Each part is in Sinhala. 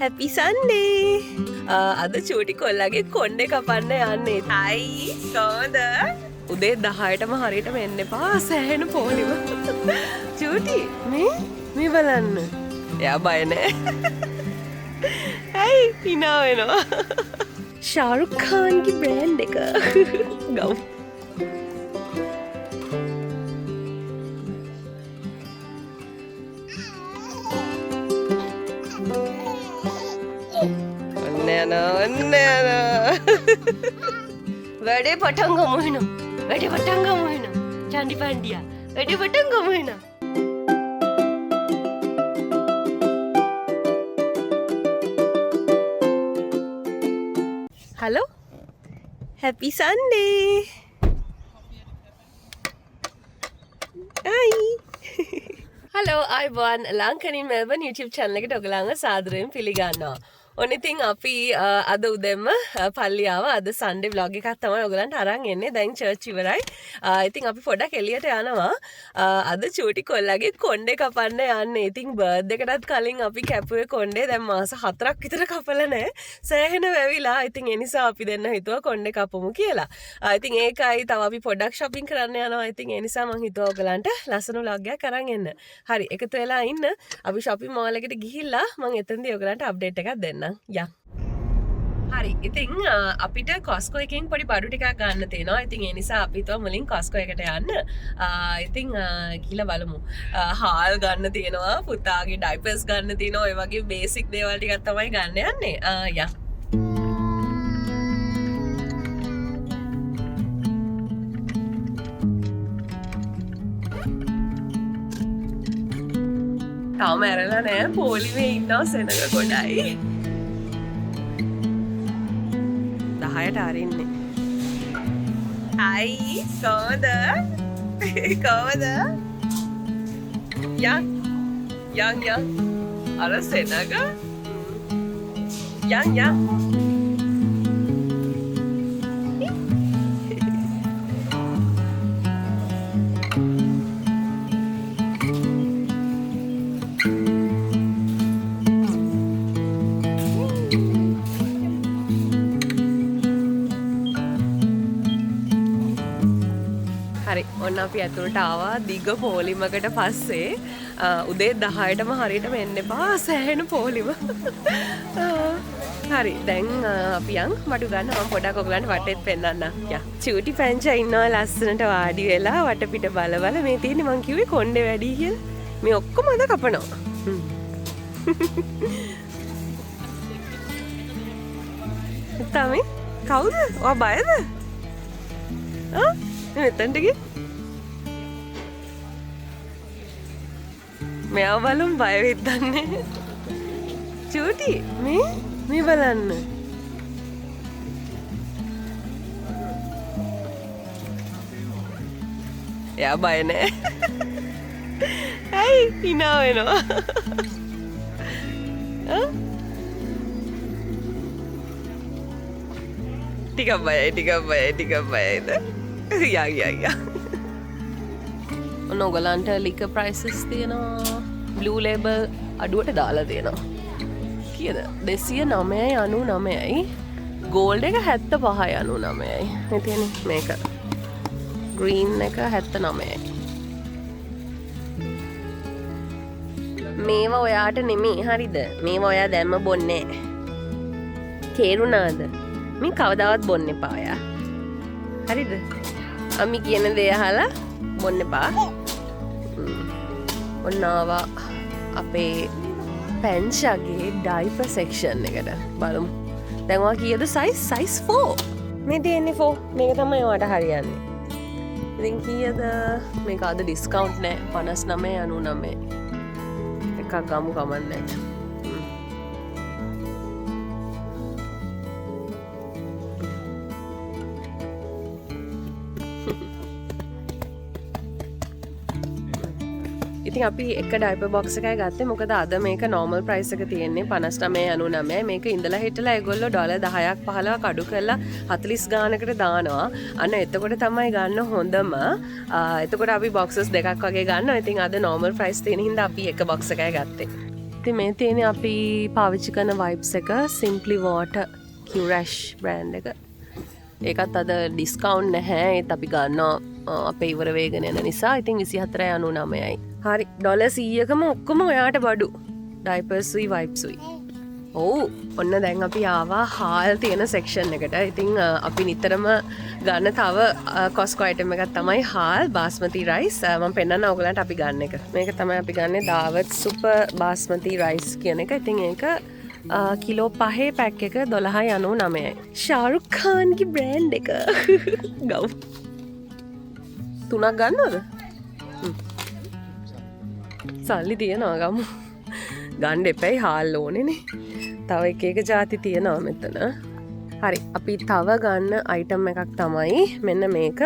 Happy Sunday! අද චූටි කොල්ලගේ කොණ්ඩේ කපන්න යන්නේ. අයි කොහොමද? උදේ 10ටම හරියටම එන්න එපා සෑහෙන පොලිම. චූටි මේ බලන්න. එයා බය නෑ. ඇයි hina වෙනවා. ශාරුක් ඛාන්ගේ බ්‍රෑන්ඩ් එක. ගව්. වැඩේ පටන් ගමු එහෙනම්. වැඩේ පටන් ගමු එහෙනම්. චන්ඩි පණ්ඩියා. වැඩේ පටන් ගමු එහෙනම්. Hello. Happy Sunday. Hi. Hello, අයබෝන් ලංකනින් මෙල්බන් YouTube channel එකට ඔයගලන්ව සාදරයෙන් පිළිගන්නවා. ඔන්න ඉතින් අපි අද උදෙන්ම පල්ලියාව අද සන්ඩේ vlog එකක් තමයි ඔයගලන්ට අරන් එන්නේ. දැන් චර්ච් ඉවරයි. ඉතින් අපි පොඩක් එළියට යනවා. අද චූටි කොල්ලගේ කොණ්ඩේ කපන්න යන්නේ. ඉතින් බර්ත්ඩේ එකටත් කලින් අපි කැපුවේ කොණ්ඩේ දැන් මාස 4ක් විතර කපලා නැහැ. සෑහෙන වැවිලා. ඉතින් ඒ නිසා අපි දෙන්න හිතුවා කොණ්ඩේ කපමු කියලා. ඉතින් ඒකයි තව අපි පොඩක් shopping කරන්න යනවා. ඉතින් ඒ නිසා මම හිතුවා ඔයගලන්ට ලස්සන vlog එකක් අරන් එන්න. හරි එකතු වෙලා ඉන්න. අපි shopping mall එකට ගිහිල්ලා මම එතනදී ඔයගලන්ට update එකක් දෙන්නම්. යා හරි ඉතින් අපිට කොස්කෝ එකෙන් පොඩි බඩු ටිකක් ගන්න තියෙනවා. ඉතින් ඒ නිසා අපි හිතුවා මුලින් කොස්කෝ එකට යන්න. ඉතින් ගිහලා බලමු. හාල් ගන්න තියෙනවා, පුතාගේ ඩයිපර්ස් ගන්න තියෙනවා, ඒ වගේ බේසික් දේවල් ටිකක් තමයි ගන්න යන්නේ. යා තාම ඇරලා නෑ. පොලිමේ ඉන්නවා සෙනග ගොඩයි. 10ට අරින්නේ. අයි කොහොමද? කොහොමද? යන් අර සෙනග යන් හරි ඔන්න අපි ඇතුළට ආවා දිග පොලිමකට පස්සේ. උදේ 10ටම හරියටම එන්න එපා සෑහෙන පොලිම. හරි දැන් අපි යන් මඩු ගන්න. මම පොඩක් ඔයගලන්ට වටේත් පෙන්නන්න. යා චූටි පැංචා ඉන්නවා ලස්සනට වාඩි වෙලා වටපිට බල මේ තියෙන්නේ මං කිව්වේ කොණ්ඩේ වැඩි කියලා. මේ ඔක්කොම අද කපනවා. තමයි කවුද? ඔයා බයද? මෙතනට ගිහ මෙයා බලමු බය වෙද්ද දන්නේ. චූටි මේ බලන්න. එයා බය නෑ. ඇයි hina වෙනවා. ටිකක් බයයිද? යා ඔන්න ඔයගලන්ට ලිකර් ප්‍රයිසස් තියෙනවා. බ්ලූ ලේබල් අඩුවට දාලා තියෙනවා. කීයද? 209.99යි. ගෝල්ඩ් එක 75.99යි. මේ තියෙන්නේ මේක. ග්‍රීන් එක 79යි. මේවා ඔයාට නෙමෙයි හරිද? මේවා ඔයා දැම්ම බොන්නේ. තේරුණාද? මේ කවදාවත් බොන්න එපා ඔයා. හරිද? අම්මි කියන දේ අහලා බොන්න එපා. ඔන්න ආවා අපේ පැංචාගේ ඩයිපර් සෙක්ෂන් එකට. බලමු. දැන් ඔයා කීයද සයිස් 4. මේ තියෙන්නේ 4. මේක තමයි ඔයාට හරියන්නේ. ඉතින් කීයද? මේක අද ඩිස්කවුන්ට් නෑ. 59.99. එකක් ගමු කමන්නේ. ඉතින් අපි එක ඩයිපර් බොක්ස් එකයි ගත්තේ. මොකද අද මේක normal price එක තියෙන්නේ 59.99. මේක ඉඳලා හිටලා ඒගොල්ලෝ $10ක් 15ක් අඩු කරලා 40 ගානකට දානවා. අන්න එතකොට තමයි ගන්න හොඳම. එතකොට අපි boxes දෙකක් වගේ ගන්නවා. ඉතින් අද normal price තියෙන හින්දා අපි එක box එකයි ගත්තේ. ඉතින් මේ තියෙන්නේ අපි පාවිච්චි කරන වයිප්ස් එක Simply Water Curash brand එක. ඒකත් අද ඩිස්කවුන්ට් නැහැ. ඒත් අපි ගන්නවා අපේ ඉවර වේගන යන නිසා. ඉතින් 24.99යි. හරි $100කම ඔක්කොම ඔයාට බඩු. ඩයිපර්ස් උයි වයිප්ස් උයි. ඔව් ඔන්න දැන් අපි ආවා හාල් තියෙන සෙක්ෂන් එකට. ඉතින් අපි නිතරම ගන්න තව කොස්කෝ අයිටම් එකක් තමයි හාල් බාස්මති රයිස්. මම පෙන්නන්න ඕගලන්ට අපි ගන්න එක. මේක තමයි අපි ගන්නේ දාවත් සුපර් බාස්මති රයිස් කියන එක. ඉතින් ඒක කිලෝ 5 පැක් එක 12.99යි. ෂාරුක් ખાන්ගේ බ්‍රෑන්ඩ් එක. ගව්. 3ක් ගන්නවද? සල්ලි තියනවා ගමු. ගන්න එපැයි හාල් ඕනේනේ. තව එක ජාති තියෙනවා මෙතන. හරි අපි තව ගන්න අයිටම් එකක් තමයි මෙන්න මේක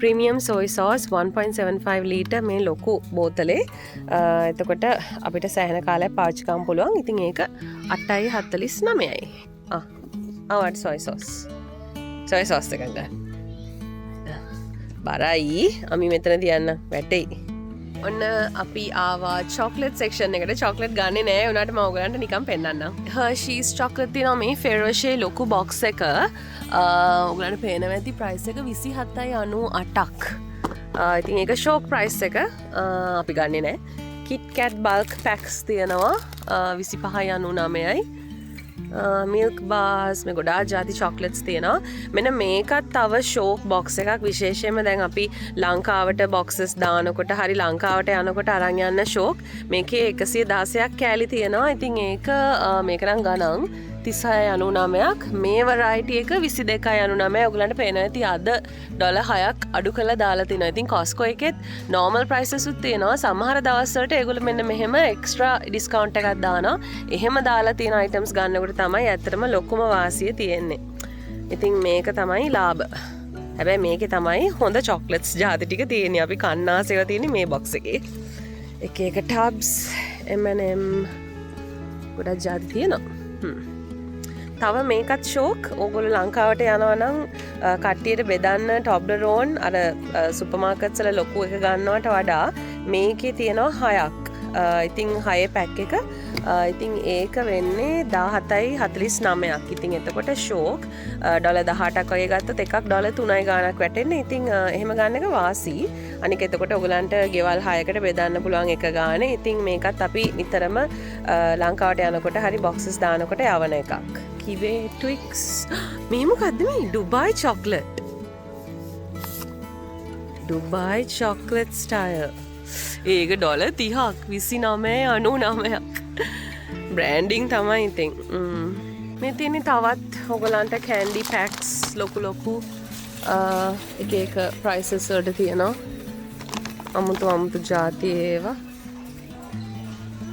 ප්‍රීමියම් සෝයි සෝස් 1.75 ලීටර් මේ ලොකු බෝතලේ. එතකොට අපිට සෑහෙන කාලයක් පාවිච්චි කරන්න පුළුවන්. ඉතින් ඒක 8.49යි. ආවට සෝයි සෝස්. සෝයි සෝස් එකක් ගන්න. බරයි. අපි මෙතන තියන්න වැටෙයි. ඔන්න අපි ආවා චොක්ලට් සෙක්ෂන් එකට. චොක්ලට් ගන්නේ නෑ. උනාට මම ඔයගලන්ට නිකන් පෙන්නන්නම්. හර්ෂීස් චොක්ලට් තියෙනවා මේ ෆෙරෝෂේ ලොකු බොක්ස් එක. ඔයගලන්ට පේනවා ඇති ප්‍රයිස් එක 27.98ක්. ඉතින් ඒක ෂෝක් ප්‍රයිස් එක. අපි ගන්නේ නෑ. කිට් කැට් බල්ක් පැක්ස් තියෙනවා 25.99යි. මිල්ක් බාස් මේ ගොඩාක් ජාති චොක්ලට්ස් තියෙනවා. මෙන්න මේකත් තව ෂෝක් බොක්ස් එකක්. විශේෂයෙන්ම දැන් අපි ලංකාවට බොක්සස් දානකොට හරි ලංකාවට යනකොට අරන් යන්න ෂෝක්. මේකේ 116ක් කෑලි තියෙනවා. ඉතින් ඒක මේක නම් ගණන් 36.99ක්. මේ වරයිටි එක 22.99. ඔයගලන්ට පේනවා ඇති අද $6ක් අඩු කරලා දාලා තිනවා. ඉතින් කොස්කෝ එකෙත් normal prices උත් තියෙනවා. සමහර දවස් වලට ඒගොල්ලෝ මෙන්න මෙහෙම extra discount එකක් දානවා. එහෙම දාලා තියෙන items ගන්නකොට තමයි ඇත්තටම ලොකුම වාසිය තියෙන්නේ. ඉතින් මේක තමයි ලාභ. හැබැයි මේකේ තමයි හොඳ chocolates ජාති ටික තියෙන්නේ. අපි කන්නාසේව තියෙන්නේ මේ box එකේ. එක එක tubs M&M ගොඩක් ජාති තියෙනවා. තව මේකත් ෂෝක්. ඕගොල්ලෝ ලංකාවට යනවා නම් කට්ටියට බෙදන්න ටොබ්ලරෝන් අර සුපර් මාකට්ස් වල ලොකු එක ගන්නවට වඩා මේකේ තියෙනවා 6ක්. ඉතින් 6 පැක් එක. ඉතින් ඒක වෙන්නේ 17.49ක්. ඉතින් එතකොට ෂෝක් $18ක් වගේ ගත්තොත් එකක් $3යි ගාණක් වැටෙන්නේ. ඉතින් එහෙම ගන්න එක වාසි. අනික එතකොට ඔයගලන්ට ගෙවල් 6කට බෙදන්න පුළුවන් එක ගානේ. ඉතින් මේකත් අපි නිතරම ලංකාවට යනකොට හරි බොක්සස් දානකොට යවන එකක්. කිවේ ට්වික්ස්. මේ මොකද්ද මේ Dubai chocolate. Dubai chocolate style. ඒක $30ක් 29.99ක්. බ්‍රෑන්ඩිං තමයි ඉතින්. මේ තියෙන්නේ තවත් ඔයගලන්ට කැන්ඩි පැක්ස් ලොකු ලොකු එක එක ප්‍රයිසස් වලට තියෙනවා. අමුතු ජාති ඒවා.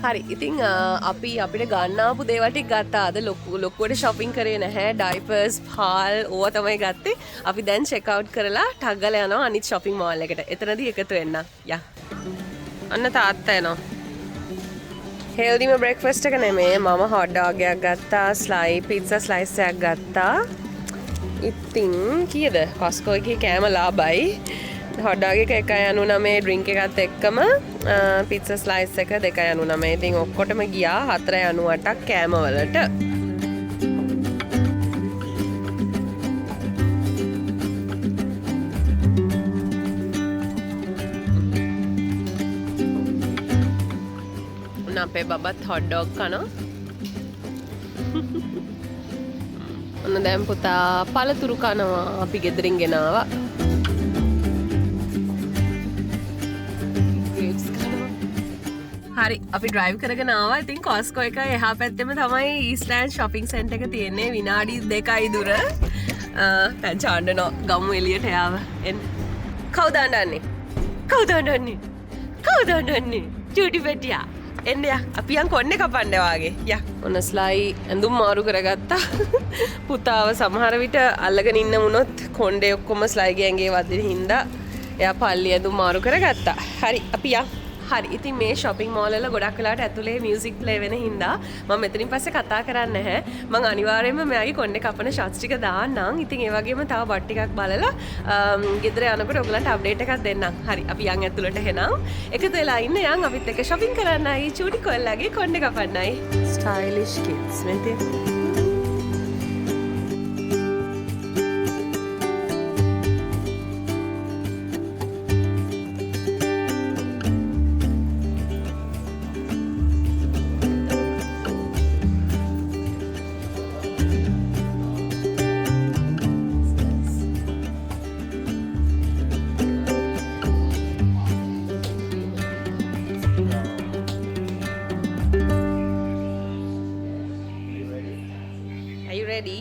හරි ඉතින් අපි අපිට ගන්න ආපු දේවල් ටික ගත්තා. අද ලොකුවට shopping කරේ නැහැ. ඩයිපර්ස්, හාල් ඕවා තමයි ගත්තේ. අපි දැන් check out කරලා ටග් ගාලා යනවා අනිත් shopping mall එකට. එතනදී එකතු වෙන්න. යා. අන්න තාත්තා එනවා. හෙල්දිම බ්‍රෙක්ෆාස්ට් එක නෙමෙයි. මම හොට් ඩොග් එකක් ගත්තා. පිට්සා ස්ලයිස් එකක් ගත්තා. ඉතින් කීයද? කොස්කෝ එකේ කෑම ලාභයි. හොට් ඩොග් එක 1.99 ඩ්‍රින්ක් එකත් එක්කම පිට්සා ස්ලයිස් එක 2.99. ඉතින් ඔක්කොටම ගියා 4.98ක් කෑම වලට. අපේ බබත් හොට් ඩොග් කනවා. ඔන්න දැන් පුතා පළතුරු කනවා. අපි ගෙදරින් ගෙනාවා. හරි අපි ඩ්‍රයිව් කරගෙන ආවා. ඉතින් කොස්කෝ එක එහා පැත්තෙම තමයි ඊස්ට්ලෑන්ඩ් shopping center එක තියෙන්නේ. විනාඩි 2යි දුර. දැන් චාණ්ඩනෝ ගමු එළියට යාව. එන්න. කවුද අඬන්නේ? කවුද අඬන්නේ? කවුද අඬන්නේ? චූටි පෙටියා. එන්න යා අපි යන් කොන්නේ කපන්න වාගේ. යා ඔන්න ස්ලයි ඇඳුම් මාරු කරගත්තා. පුතාව සමහර විට අල්ලගෙන ඉන්න වුණොත් කොණ්ඩේ ඔක්කොම ස්ලයිගේ ඇඟේ වදින හින්දා එයා පල්ලි ඇඳුම් මාරු කරගත්තා. හරි අපි යා හරි ඉතින් මේ shopping mall වල ගොඩක් වෙලාවට ඇතුලේ music play වෙන හින්දා මම මෙතනින් පස්සේ කතා කරන්නේ නැහැ. මම අනිවාර්යයෙන්ම මෙයාගේ කොණ්ඩේ කපන shots ටික දාන්නම්. ඉතින් ඒ වගේම තව බට් ටිකක් බලලා ගෙදර යනකොට ඔයගලන්ට අප්ඩේට් එකක් දෙන්නම්. හරි අපි යන් ඇතුලට එහෙනම් එකතු වෙලා ඉන්න යන් අපිත් එක්ක shopping කරන්නයි චූටි කොල්ලගේ කොණ්ඩේ කපන්නයි. Stylish kids නේද? Are you ready?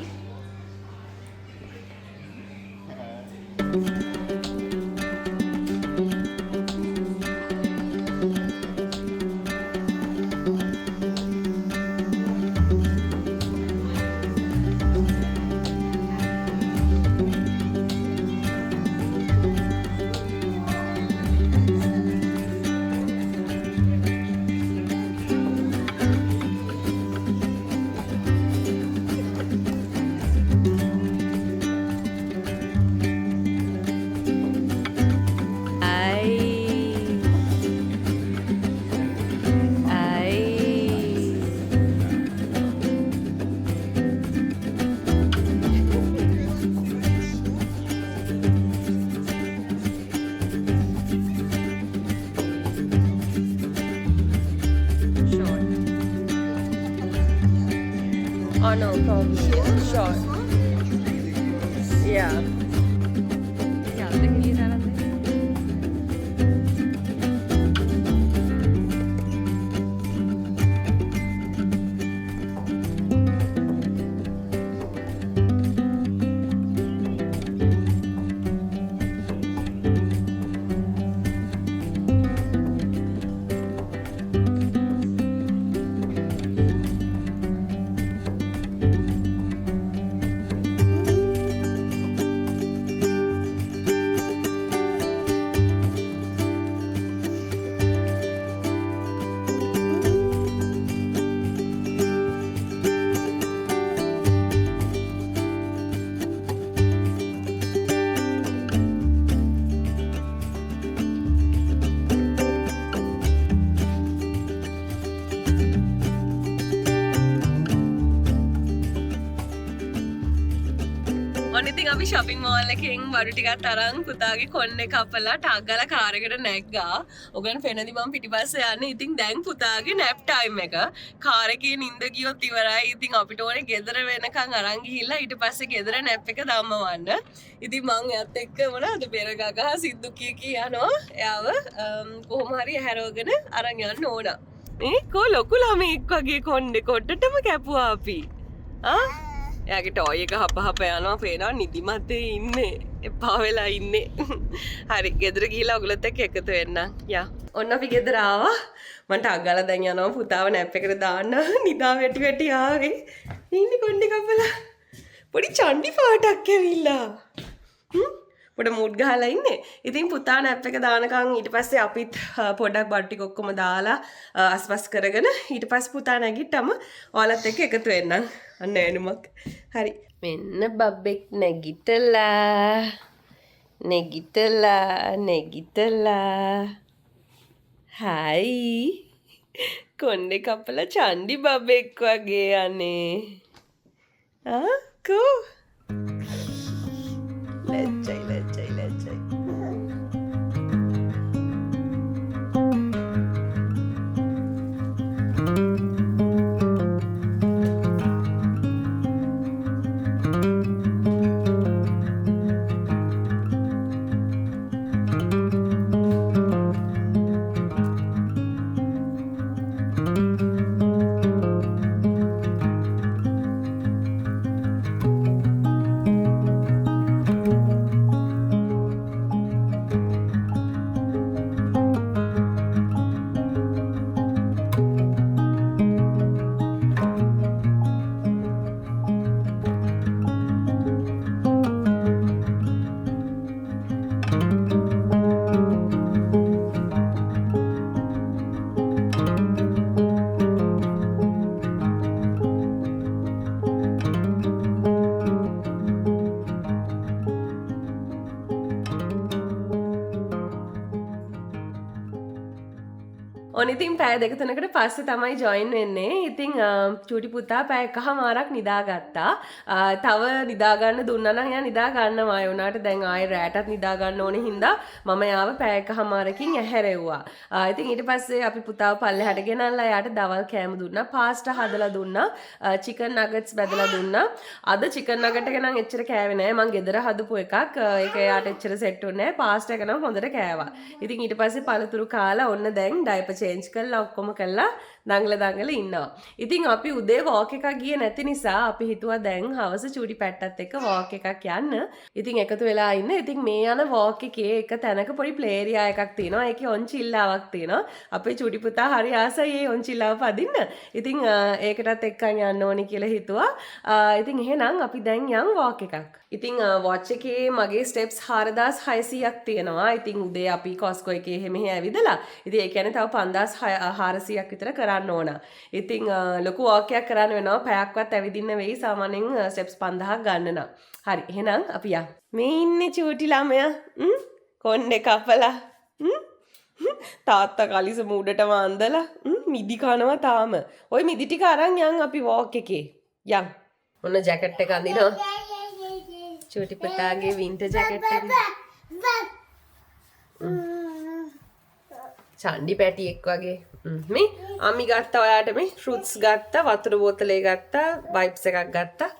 Oh no, probably short. Yeah. Yeah, they can use that on there. ඉතින් අපි shopping mall එකෙන් බඩු ටිකක් අරන් පුතාගේ කොණ්ඩේ කපලා ටක් ගාලා කාර් එකට නැග්ගා. ඔයගොල්ලන් පෙන්නදි මම පිටිපස්සේ යන්නේ. ඉතින් දැන් පුතාගේ nap time එක. කාර් එකේ නිින්ද ගියොත් ඉවරයි. ඉතින් අපිට ඕනේ ගෙදර වෙනකන් අරන් ගිහිල්ලා ඊට පස්සේ ගෙදර nap එක දම්මවන්න. ඉතින් මං එයාත් එක්ක මොනවද බෙර ගගහ සිද්දු කී යනවා. එයාව කොහොම හරි හැරවගෙන අරන් යන්න ඕන. මේ කො ලොකු ළමෙක් වගේ කොණ්ඩේ කොට්ටටම කැපුවා අපි. එයාගේ ටෝයි එක හප යනවා පේනවා නිදිමතේ ඉන්නේ එපා වෙලා ඉන්නේ. හරි ගෙදර ගිහිල්ලා ඔයගොල්ලොත් එක්ක එකතු වෙන්න. යා. ඔන්න අපි ගෙදර ආවා. මන්ට අග්ගලා දැන් යනවා පුතාව නැප් එකට දාන්න. නිදා වැටි ආවේ. ඉන්නේ කොණ්ඩේ කපලා. පොඩි චණ්ඩි පාටක් ඇවිල්ලා. පොඩ මූඩ් ගහලා ඉන්නේ. ඉතින් පුතා නැප් එක දානකම් ඊට පස්සේ අපිත් පොඩක් බඩු ටික ඔක්කොම දාලා අස්වස් කරගෙන ඊට පස්සේ පුතා නැගිට්ටම ඔයාලත් එක්ක එකතු වෙන්නම්. අන්න එනුමක්. හරි. මෙන්න බබෙක් නැගිටලා. හයි. කොණ්ඩේ කපලා චණ්ඩි බබෙක් වගේ අනේ. කෝ ලැජ්ජයි. ඉතින් පැය දෙක තුනකට පස්සේ තමයි ජොයින් වෙන්නේ. ඉතින් චූටි පුතා පැය එකහමාරක් නිදාගත්තා. තව නිදා ගන්න දුන්නා නම් එයා නිදා ගන්නවා. ඒ උනාට දැන් ආයෙ රැටත් නිදා ගන්න ඕනේ හින්දා මම යාව පැය එකහමාරකින් ඇහැරෙව්වා. ඉතින් ඊට පස්සේ අපි පුතාව පල්ලෙහාට ගෙනල්ලා එයාට දවල් කෑම දුන්නා. පාස්ටා හදලා දුන්නා. චිකන් නගට්ස් බෙදලා දුන්නා. අද චිකන් නගට් එක නම් එච්චර කෑවේ නෑ. මං ගෙදර හදපු එකක්. ඒක එයාට එච්චර සෙට් වුණේ නෑ. පාස්ටා එක නම් හොඳට කෑවා. ඉතින් ඊට පස්සේ පළතුරු කාලා ඔන්න දැන් ඩයපර් චේන්ජ් කරලා ඔක්කොම කළා දඟල ඉන්නවා. ඉතින් අපි උදේ වෝක් එකක් ගියේ නැති නිසා අපි හිතුවා දැන් හවස චූටි පැට්ටත් එක්ක වෝක් එකක් යන්න. ඉතින් එකතු වෙලා ඉන්න. ඉතින් මේ යන වෝක් එකේ එක තැනක පොඩි ප්ලේ ඒරියා එකක් තියෙනවා. ඒකේ ඔන්චිල්ලාවක් තියෙනවා. අපේ චූටි පුතා හරි ආසයි ඒ ඔන්චිල්ලාව පදින්න. ඉතින් ඒකටත් එක්කන් යන්න ඕනි කියලා හිතුවා. ඉතින් එහෙනම් අපි දැන් යන් වෝක් එකක්. ඉතින් වොච් එකේ මගේ ස්ටෙප්ස් 4600ක් තියෙනවා. ඉතින් උදේ අපි කොස්කෝ එකේ එහෙම ඇවිදලා. ඉතින් ඒ කියන්නේ තව 5400ක් විතර කරන්න ඕන. ඉතින් ලොකු වෝක් එකක් කරන්න වෙනවා. පැයක්වත් ඇවිදින්න වෙයි. සාමාන්‍යයෙන් ස්ටෙප්ස් 5000ක් ගන්න නම්. හරි එහෙනම් අපි යමු. මේ ඉන්නේ චූටි ළමයා. කොණ්ඩේ කපලා. තාත්තා කලිස මූඩටම අන්දලා. මිදි කනවා තාම. ওই මිදි ටික අරන් යන් අපි වෝක් එකේ. යන්. ඔන්න ජැකට් එක අඳිනවා. චූටි පුතාගේ වින්ටර් ජැකට් එක. චන්ඩි පැටියෙක් වගේ. මේ අම්මි ගත්තා ඔයාට මේ ෆෘට්ස් ගත්තා, වතුර බෝතලේ ගත්තා, වයිප්ස් එකක් ගත්තා.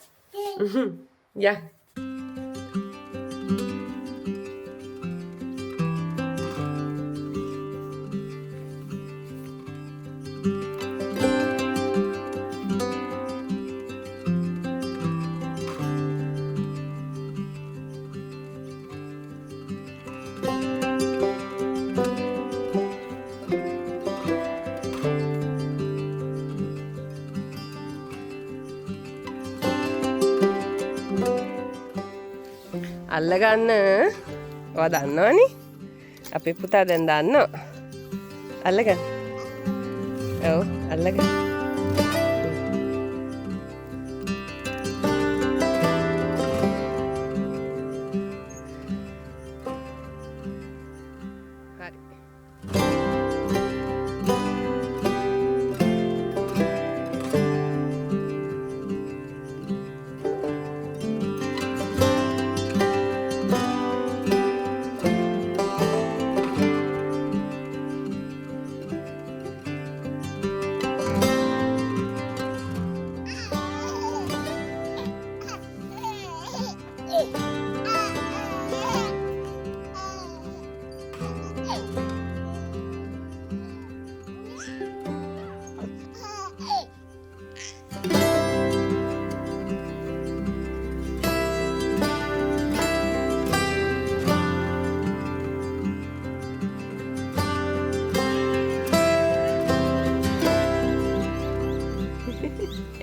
යා. අල්ලගන්න. ඔයා දන්නවනේ. අපේ පුතා දැන් දන්නවා. අල්ලගන්න. ඔව් අල්ලගන්න.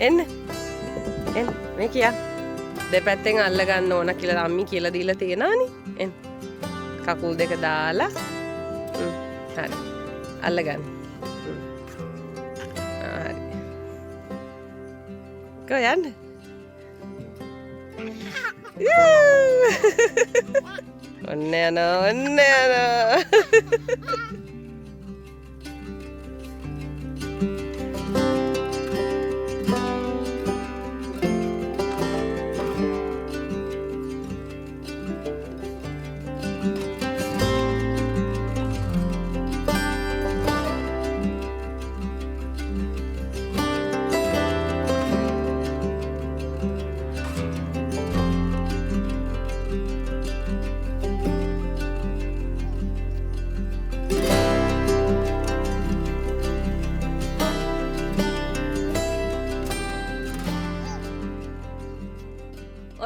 එන්න මේ කියා දෙපැත්තෙන් අල්ල ගන්න ඕන කියලා අම්මි කියලා දීලා තියෙනවනේ. එන්න කකුල් දෙක දාලා හරි අල්ල ගන්න. හරි කො යන්න. ඔන්න යනවා.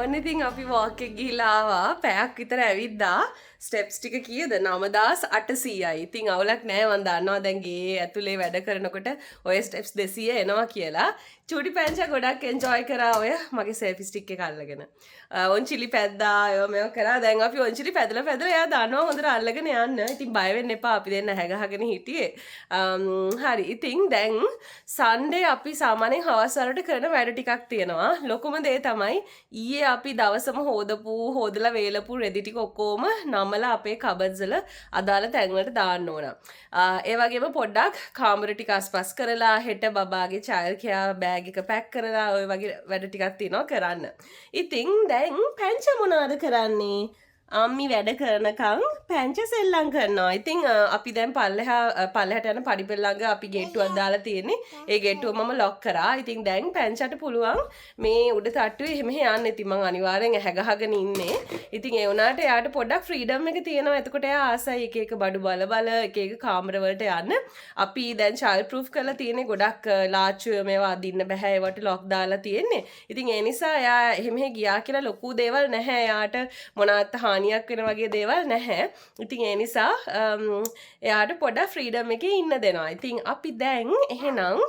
ඔන්න ඉතින් අපි වෝක් එක ගිහිලා ආවා. පැයක් විතර ඇවිද්දා. ස්ටෙප්ස් ටික කීයද? 9800යි. ඉතින් අවුලක් නෑ. මම දන්නවා දැන් ගේ ඇතුලේ වැඩ කරනකොට ඔය ස්ටෙප්ස් 200 එනවා කියලා. චූටි පැංචා ගොඩක් එන්ජොයි කරා ඔය මගේ සෙල්ෆි ස්ටික් එක අල්ලගෙන. ඔන්චිලි පැද්දා ඒව මේව කරා. දැන් අපි ඔන්චිලි පැදලා එයා දන්නවා හොඳට අල්ලගෙන යන්න. ඉතින් බය වෙන්න එපා. අපි දෙන්න හැගහගෙන හිටියේ. හරි. ඉතින් දැන් සන්ඩේ අපි සාමාන්‍යයෙන් හවස් වලට කරන වැඩ ටිකක් තියෙනවා. ලොකුම දේ තමයි ඊයේ අපි දවසම හොදලා වේලපු රෙදි ටික ඔක්කොම නමලා අපේ කබඩ්ස් වල අදාළ තැන් වලට දාන්න ඕන. ඒ වගේම පොඩ්ඩක් කාමර ටික අස්පස් කරලා හෙට බබාගේ චයිල්ඩ් කෙයා බෑග් එක පැක් කරලා ඔය වගේ වැඩ ටිකක් තියෙනවා කරන්න. ඉතින් දැන් පැංච මොනවද කරන්නේ? අම්මි වැඩ කරනකම් පැංච සෙල්ලම් කරනවා. ඉතින් අපි දැන් පල්ලෙහාට යන පඩිපෙළ ළඟ අපි ගේට්ටුවක් දාලා තියෙන්නේ. ඒ ගේට්ටුව මම ලොක් කරා. ඉතින් දැන් පැංචට පුළුවන් මේ උඩ තට්ටුවේ එහෙම යන්න. ඉතින් මං අනිවාර්යෙන් ඇහැ ගහගෙන ඉන්නේ. ඉතින් ඒ වුණාට එයාට පොඩ්ඩක් ෆ්‍රීඩම් එක තියෙනවා. එතකොට එයා ආසයි එක එක බඩු බල එක එක කාමර වලට යන්න. අපි දැන් චයිල්ඩ් ප්‍රූෆ් කරලා තියෙන්නේ ගොඩක් ලාච්චු මේවා අදින්න බෑ. ඒවට ලොක් දාලා තියෙන්නේ. ඉතින් ඒ නිසා එයා එහෙම ගියා කියලා ලොකු දේවල් නැහැ. එයාට මොනවත් හානියක් වෙන වගේ දේවල් නැහැ. ඉතින් ඒ නිසා එයාට පොඩ්ඩක් ෆ්‍රීඩම් එකේ ඉන්න දෙනවා. ඉතින් අපි දැන් එහෙනම්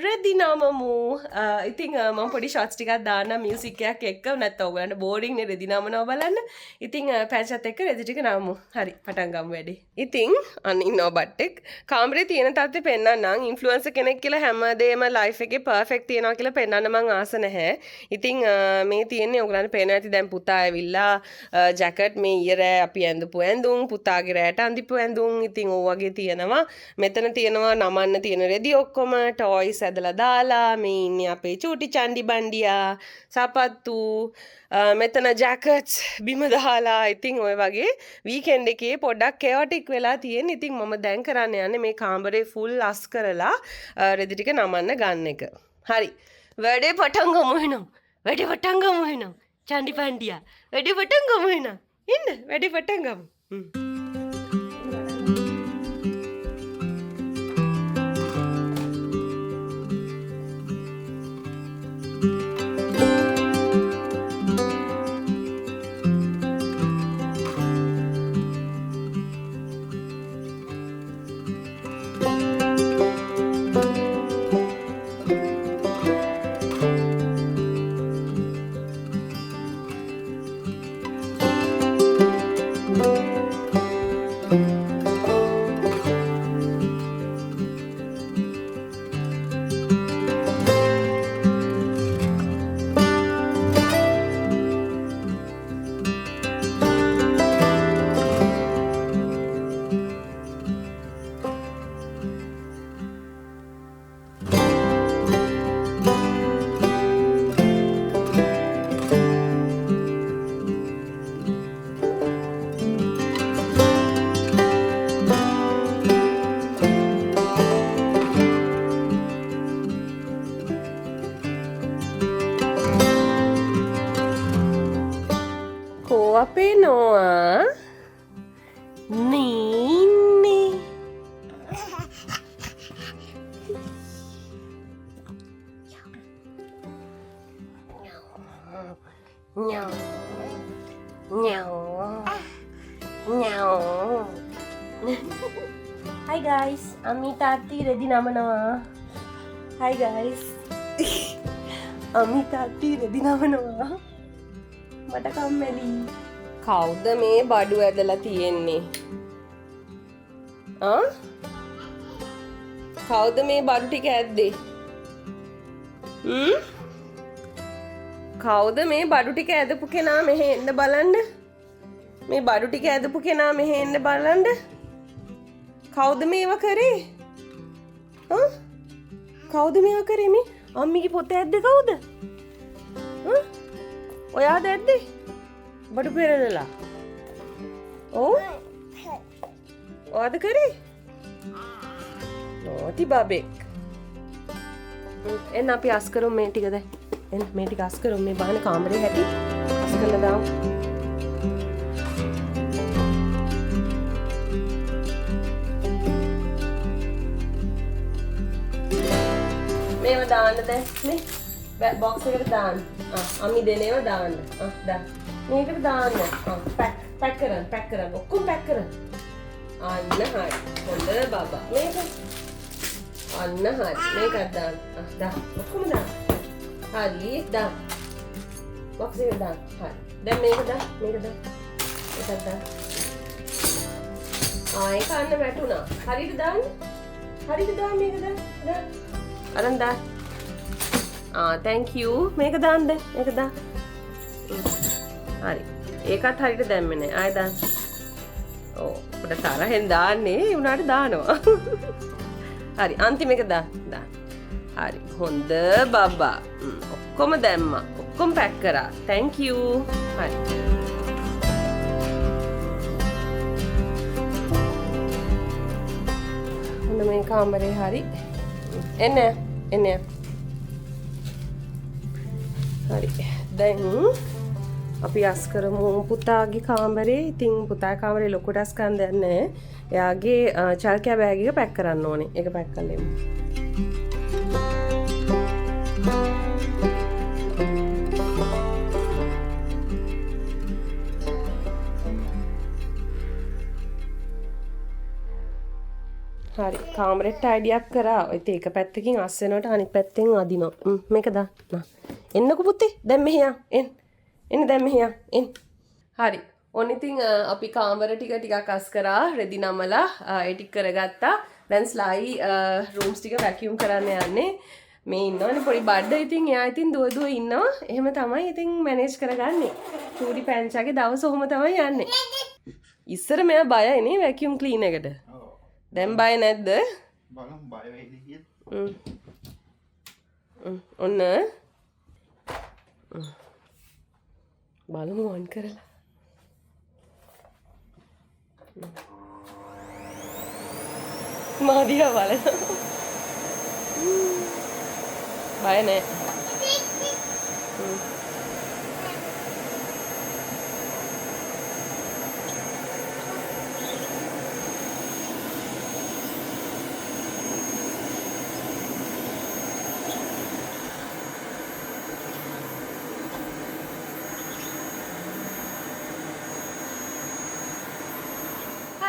රෙදි නමමු. ඉතින් මම පොඩි ෂොට්ස් ටිකක් දාන්න මියුසික් එකක් එක්ක නැත්නම් ඔයගලන්ට බෝරින් නේ රෙදි නමනවා බලන්න. ඉතින් පැන්චත් එක්ක රෙදි ටික නමමු. හරි පටන් ගමු වැඩේ. ඉතින් අනින්නෝ බට්ටෙක් කාමරේ තියෙන තත්ත්වෙ පෙන්නන්නම්. ඉන්ෆ්ලුවෙන්සර් කෙනෙක් කියලා හැමදේම ලයිෆ් එකේ පර්ෆෙක්ට් තියනවා කියලා පෙන්නන්න මං ආස නැහැ. ඉතින් මේ තියෙන්නේ ඔයගලන්ට පේනවා ඇති දැන් පුතා ඇවිල්ලා ජැකට් මේ ඊයරෑ අපි ඇඳපු ඇඳුම් පුතාගේ රෑට අඳිපු ඇඳුම් ඉතින් ඕ වගේ තියෙනවා. මෙතන තියෙනවා නමන්න තියෙන රෙදි ඔක්කොම ටොයිස් ඇදලා දාලා මේ ඉන්නේ අපේ චූටි චන්ඩි බණ්ඩියා සපත්තු මෙතන ජැකට්ස් බිම දාලා ඉතින් ඔය වගේ වීකෙන්ඩ් එකේ පොඩ්ඩක් කෙයොටික් වෙලා තියෙන. ඉතින් මම දැන් කරන්න යන්නේ මේ කාමරේ ෆුල් අස් කරලා රෙදි ටික නමන්න ගන්න එක. හරි. වැඩේ පටන් ගමු එහෙනම්. වැඩේ පටන් ගමු එහෙනම්. චන්ඩි බණ්ඩියා වැඩේ පටන් ගමු එහෙනම්. ඉන්න වැඩේ පටන් ගමු. අපේ නොවා නීන්නේ Hi guys, Ami Tati ready නමනවා. Hi guys. Ami Tati ready නමනවා. මට කම්මැලි. කවුද මේ බඩු ඇදලා තියෙන්නේ? කවුද මේ බඩු ටික ඇද්දේ? කවුද මේ බඩු ටික ඇදපු කෙනා මෙහෙ එන්න බලන්න. මේ බඩු ටික ඇදපු කෙනා මෙහෙ එන්න බලන්න. කවුද මේව කරේ? කවුද මේව කරේ මේ? අම්මිගේ පොත ඇද්දේ කවුද? ඔයාද ඇද්දේ? බඩු පෙරලලා. ඔව්. ඔයාද කරේ? නෝති බබෙක්. එන්න අපි අස් කරමු මේ ටික දැන්. එන්න මේ ටික අස් කරමු මේ බාන කාමරේ හැටි. අස් කරලා දාමු. මේව දාන්න දැන් නේ. බොක්ස් එකට දාන්න. අම්මි දෙනේව දාන්න. දාන්න. මේකට දාන්න. පැක් කරන්න. ඔක්කොම පැක් කරන්න. අන්න හරි. හොඳ බබා. මේක. අන්න හරි. මේකත් දාන්න. දාන්න. ඔක්කොම දාන්න. හරි. දාන්න. බොක්ස් එකට දාන්න. හරි. දැන් මේක දාන්න. මේකත් දාන්න. ඒක අන්න වැටුණා. හරියට දාන්න. හරියට දාන්න මේක දාන්න. අරන් දාන්න. thank you. මේක දාන්න දැන්. මේක දාන්න. හරි. ඒකත් හරියට දැම්මේ නෑ. ආයෙ දාන්න. ඔව් අපිට තරහෙන් දාන්නේ ඒ උනාට දානවා. හරි අන්තිම එක දාන්න. හරි හොඳ බබා. ඔක්කොම දැම්මා. ඔක්කොම පැක් කරා. thank you. හරි. ඔන්න මේ කාමරේ හරි. එන්න. හරි. දැන් අපි අස් කරමු පුතාගේ කාමරේ. ඉතින් පුතා කාමරේ ලොකුට අස් කරන්න දෙයක් නැහැ. එයාගේ චල්කෑ බෑග් එක පැක් කරන්න ඕනේ. ඒක පැක් කරලා එමු. හරි කාමරෙට tidy up කරා. ඔය ඒක පැත්තකින් අස් වෙනකොට අනිත් පැත්තෙන් අදිනවා. මේක දාන්න. එන්නකෝ පුතේ. දැන් මෙහෙ එන්න දැන් මෙහෙ එන්න. හරි. ඔන්න ඉතින් අපි කාමර ටිකක් අස් කරා. රෙදි නමලා ඒ ටික කරගත්තා. දැන් ස්ලයි රූම්ස් ටික වැකියුම් කරන්න යන්නේ. මේ ඉන්නවනේ පොඩි බඩ. ඉතින් එයා ඉතින් දුව ඉන්නවා. එහෙම තමයි ඉතින් මැනේජ් කරගන්නේ. චූඩි පැංචාගේ දවස ඔහොම තමයි යන්නේ. ඉස්සර මෙයා බයයි නේ වැකියුම් ක්ලීන් එකට. දැන් බය නැද්ද? බලමු බය වෙයිද කියලා. ඔන්න බලමු ඔන් කරලා. මාදියා බලන්න. බය නැහැ.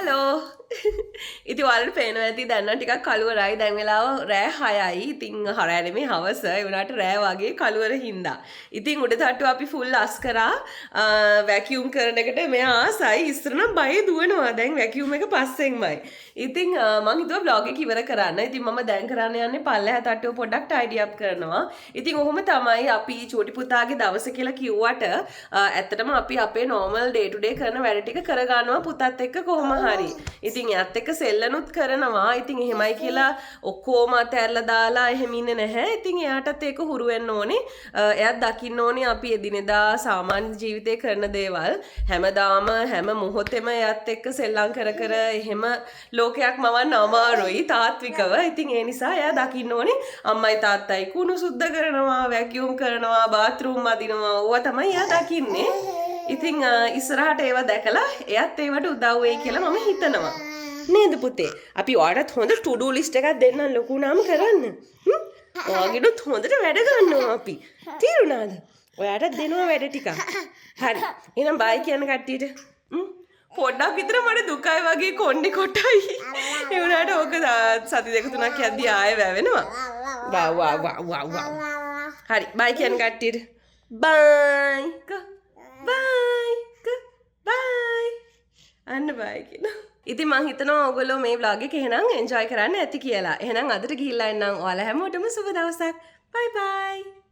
හලෝ ඉතින් ඔයාලට පේනවා ඇති දැන් නම් ටිකක් කළුවරයි දැන් වෙලාව රෑ 6යි ඉතින් හරය නෙමෙයි හවස ඒ වුණාට රෑ වගේ කළුවර හින්දා ඉතින් උඩ තට්ටුව අපි ෆුල් අස් කරා වැකියුම් කරන එකට මෙයා ආසයි ඉස්සර නම් බය දුවනවා දැන් වැකියුම් එක පස්සෙන්මයි ඉතින් මම හිතුවා vlog එක ඉවර කරන්න ඉතින් මම දැන් කරන්න යන්නේ පල්ලෙහා තට්ටුව පොඩ්ඩක් tidy up කරනවා ඉතින් ඔහොම තමයි අපි චූටි පුතාගේ දවස කියලා කිව්වට ඇත්තටම අපි අපේ normal day to day කරන වැඩ ටික කරගන්නවා පුතත් එක්ක කොහොම හරි ඉතින් එයාත් එක්ක සෙල්ලනුත් කරනවා. ඉතින් එහෙමයි කියලා ඔක්කොම අතහැරලා දාලා එහෙම ඉන්නේ නැහැ. ඉතින් එයාටත් ඒක හුරු වෙන්න ඕනේ. එයාත් දකින්න ඕනේ අපි එදිනෙදා සාමාන්‍ය ජීවිතේ කරන දේවල්. හැමදාම හැම මොහොතෙම එයාත් එක්ක සෙල්ලම් කර එහෙම ලෝකයක් මවන්න අමාරුයි තාත්විකව. ඉතින් ඒ නිසා එයා දකින්න ඕනේ අම්මයි තාත්තයි කුණු සුද්ධ කරනවා, වැකියුම් කරනවා, බාත්රූම් අදිනවා. ඕවා තමයි එයා දකින්නේ. ඉතින් ඉස්සරහට ඒවා දැකලා එයත් ඒවට උදව් වෙයි කියලා මම හිතනවා. නේද පුතේ? අපි ඔයාලට හොඳ to do list එකක් දෙන්නම් ලොකු නාම කරන්න. ඔයාගෙනුත් හොඳට වැඩ ගන්නවා අපි. තීරුණාද? ඔයාටත් දෙනවා වැඩ ටිකක්. හරි. එහෙනම් බයි කියන්න කට්ටියට. පොඩ්ඩක් විතර මට දුකයි වගේ කොණ්ඩේ කොටයි. ඒ වුණාට ඕක සති දෙක තුනක් යද්දි ආයෙ වැවෙනවා. වා. හරි. බයි කියන්න කට්ටියට. බයි. බයි. අන්න බයි කියනවා. ඉතින් මං හිතනවා ඔයගොල්ලෝ මේ vlog එක එහෙනම් enjoy කරන්න ඇති කියලා. එහෙනම් අදට ගිහිල්ලා එන්නම්. ඔයාලා හැමෝටම සුබ දවසක්. bye bye.